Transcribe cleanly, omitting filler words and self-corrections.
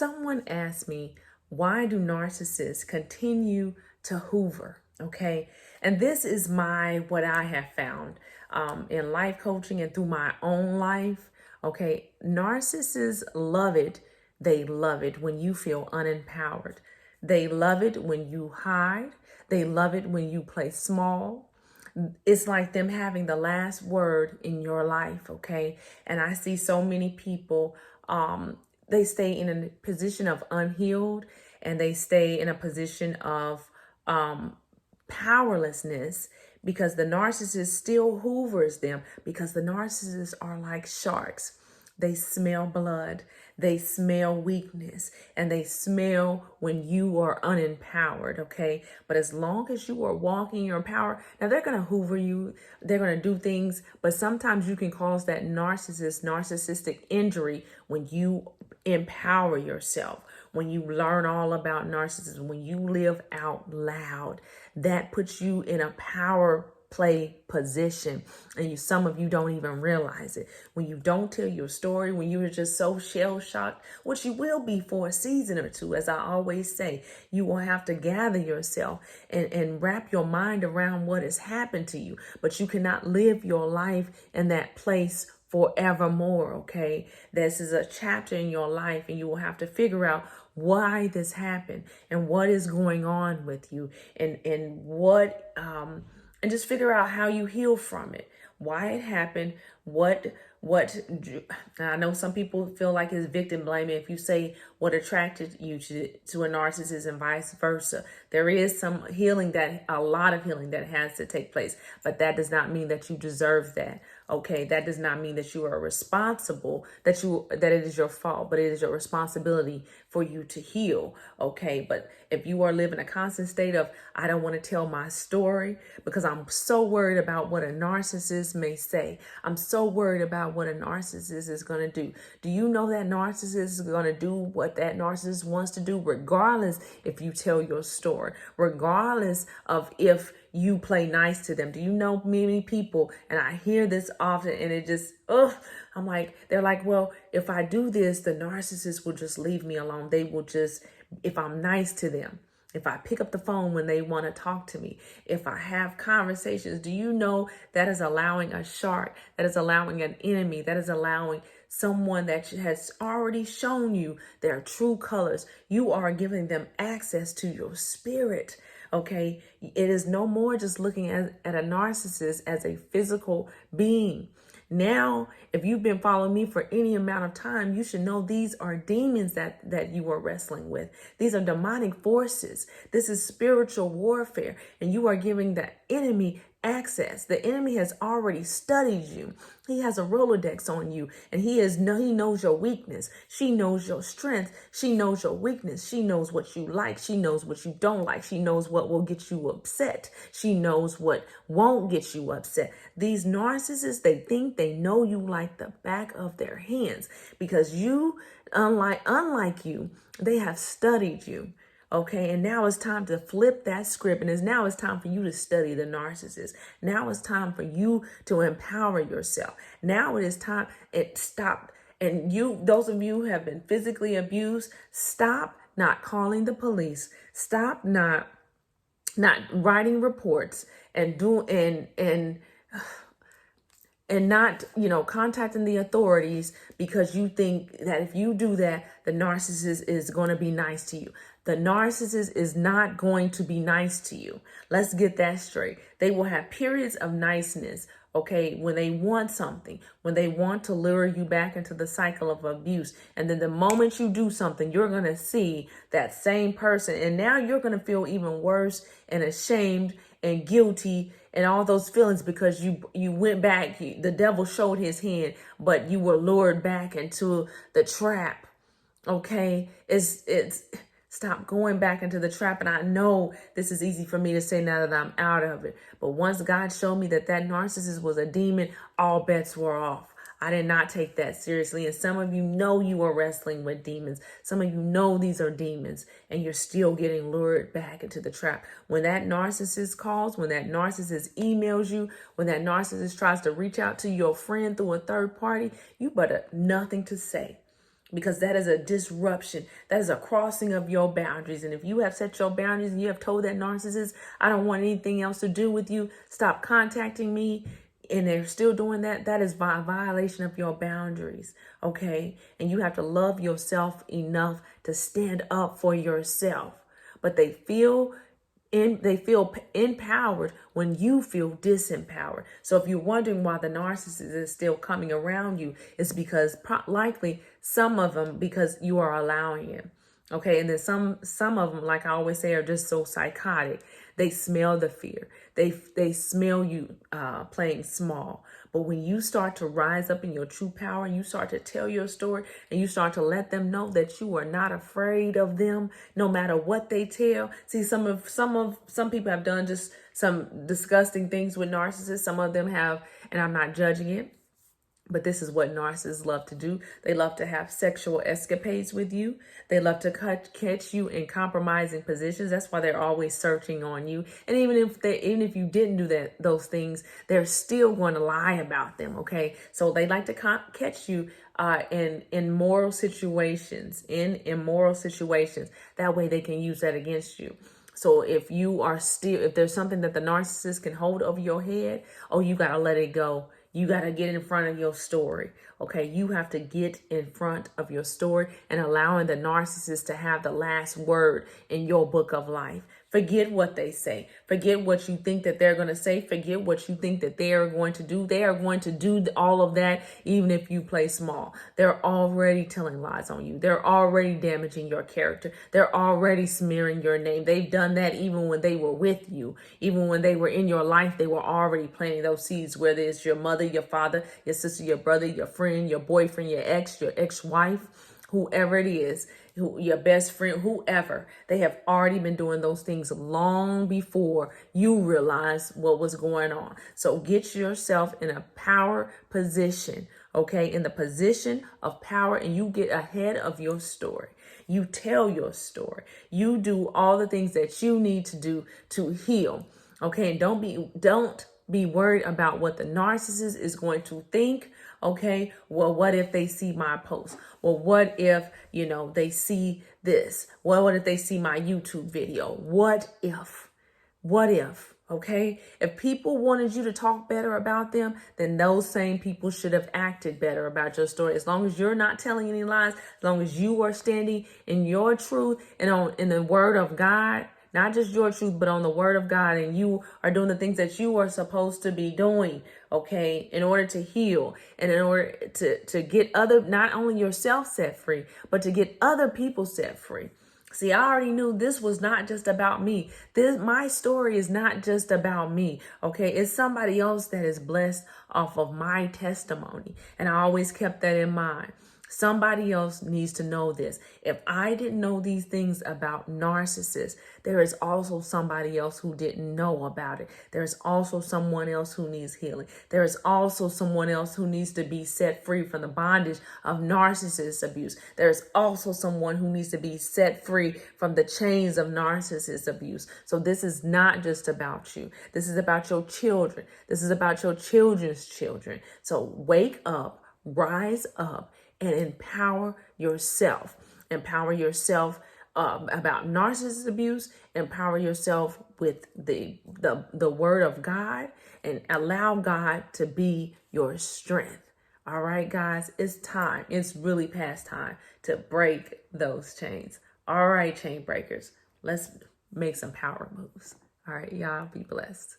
Someone asked me, why do narcissists continue to hoover? Okay. And this is what I have found in life coaching and through my own life. Okay. Narcissists love it. They love it when you feel unempowered. They love it when you hide. They love it when you play small. It's like them having the last word in your life, okay? And I see so many people, they stay in a position of unhealed, and they stay in a position of powerlessness, because the narcissist still hoovers them, because the narcissists are like sharks. They smell blood, they smell weakness, and they smell when you are unempowered, okay? But as long as you are walking in your power, now they're going to hoover you, they're going to do things, but sometimes you can cause that narcissistic injury when you empower yourself, when you learn all about narcissism, when you live out loud. That puts you in a power play position, and some of you don't even realize it. When you don't tell your story, when you are just so shell-shocked, which you will be for a season or two, as I always say, you will have to gather yourself and wrap your mind around what has happened to you, but you cannot live your life in that place forevermore, okay? This is a chapter in your life, and you will have to figure out why this happened and what is going on with you, and what and just figure out how you heal from it, why it happened, what I know some people feel like it's victim blaming if you say what attracted you to a narcissist and vice versa. There is some healing, a lot of healing that has to take place, but that does not mean that you deserve that. Okay, that does not mean that you are responsible, that it is your fault, but it is your responsibility for you to heal. Okay, but if you are living a constant state of, I don't want to tell my story because I'm so worried about what a narcissist may say. I'm so worried about what a narcissist is going to do. Do you know that narcissist is going to do what that narcissist wants to do, regardless if you tell your story, regardless of if you play nice to them? Do you know many people, and I hear this often, and it just, I'm like, they're like, well, if I do this, the narcissist will just leave me alone. They will just, if I'm nice to them, if I pick up the phone when they want to talk to me, if I have conversations, do you know that is allowing a shark, that is allowing an enemy, that is allowing someone that has already shown you their true colors? You are giving them access to your spirit. Okay, it is no more just looking at a narcissist as a physical being. Now, if you've been following me for any amount of time, you should know these are demons that you are wrestling with. These are demonic forces. This is spiritual warfare, and you are giving the enemy access. The enemy has already studied you. He has a Rolodex on you, and he knows your weakness. She knows your strength. She knows your weakness. She knows what you like. She knows what you don't like. She knows what will get you upset. She knows what won't get you upset. These narcissists, they think they know you like the back of their hands, because you, unlike you, they have studied you. Okay, and now it's time to flip that script, and now it's time for you to study the narcissist. Now it's time for you to empower yourself. Now it is time, stop. And those of you who have been physically abused, stop not calling the police. Stop not writing reports and not, contacting the authorities, because you think that if you do that, the narcissist is going to be nice to you. The narcissist is not going to be nice to you. Let's get that straight. They will have periods of niceness, okay, when they want something, when they want to lure you back into the cycle of abuse. And then the moment you do something, you're going to see that same person, and now you're going to feel even worse and ashamed and guilty and all those feelings, because you went back, the devil showed his hand, but you were lured back into the trap. Okay, it's stop going back into the trap. And I know this is easy for me to say now that I'm out of it, but once God showed me that narcissist was a demon, all bets were off. I did not take that seriously. And some of you know you are wrestling with demons. Some of you know these are demons, and you're still getting lured back into the trap. When that narcissist calls, when that narcissist emails you, when that narcissist tries to reach out to your friend through a third party, you but nothing to say. because that is a disruption. That is a crossing of your boundaries. And if you have set your boundaries and you have told that narcissist, I don't want anything else to do with you, stop contacting me, and they're still doing that, that is a violation of your boundaries, okay? And you have to love yourself enough to stand up for yourself. But they feel empowered when you feel disempowered. So if you're wondering why the narcissist is still coming around you, it's because likely some of them, because you are allowing it. Okay. And then some of them, like I always say, are just so psychotic. They smell the fear. They smell you playing small. But when you start to rise up in your true power and you start to tell your story and you start to let them know that you are not afraid of them, no matter what they tell. See, some people have done just some disgusting things with narcissists. Some of them have, and I'm not judging it. But this is what narcissists love to do. They love to have sexual escapades with you. They love to catch you in compromising positions. That's why they're always searching on you. And even if you didn't do those things, they're still going to lie about them. Okay, so they like to catch you in immoral situations. That way they can use that against you. So if there's something that the narcissist can hold over your head, you got to let it go. You got to get in front of your story. Okay. You have to get in front of your story and allowing the narcissist to have the last word in your book of life. Forget what they say. Forget what you think that they're going to say. Forget what you think that they are going to do. They are going to do all of that, even if you play small. They're already telling lies on you. They're already damaging your character. They're already smearing your name. They've done that even when they were with you. Even when they were in your life, they were already planting those seeds, whether it's your mother, your father, your sister, your brother, your friend, your boyfriend, your ex-wife, whoever it is, your best friend, whoever. They have already been doing those things long before you realize what was going on. So get yourself in a power position, okay? In the position of power, and you get ahead of your story. You tell your story. You do all the things that you need to do to heal, okay? And don't be worried about what the narcissist is going to think. Okay, well, what if they see my post? Well, what if, they see this? Well, what if they see my YouTube video? What if? Okay, if people wanted you to talk better about them, then those same people should have acted better about your story. As long as you're not telling any lies, as long as you are standing in your truth and in the word of God, not just your truth, but on the word of God, and you are doing the things that you are supposed to be doing, okay, in order to heal and in order to get not only yourself set free, but to get other people set free. See, I already knew this was not just about me. My story is not just about me, okay? It's somebody else that is blessed off of my testimony, and I always kept that in mind. Somebody else needs to know this. If I didn't know these things about narcissists, there is also somebody else who didn't know about it. There's also someone else who needs healing. There is also someone else who needs to be set free from the bondage of narcissist abuse. There's also someone who needs to be set free from the chains of narcissist abuse. So this is not just about you. This is about your children. This is about your children's children. So wake up, rise up, and empower yourself. Empower yourself about narcissist abuse. Empower yourself with the word of God, and allow God to be your strength. All right, guys, it's time. It's really past time to break those chains. All right, chain breakers, let's make some power moves. All right, y'all, be blessed.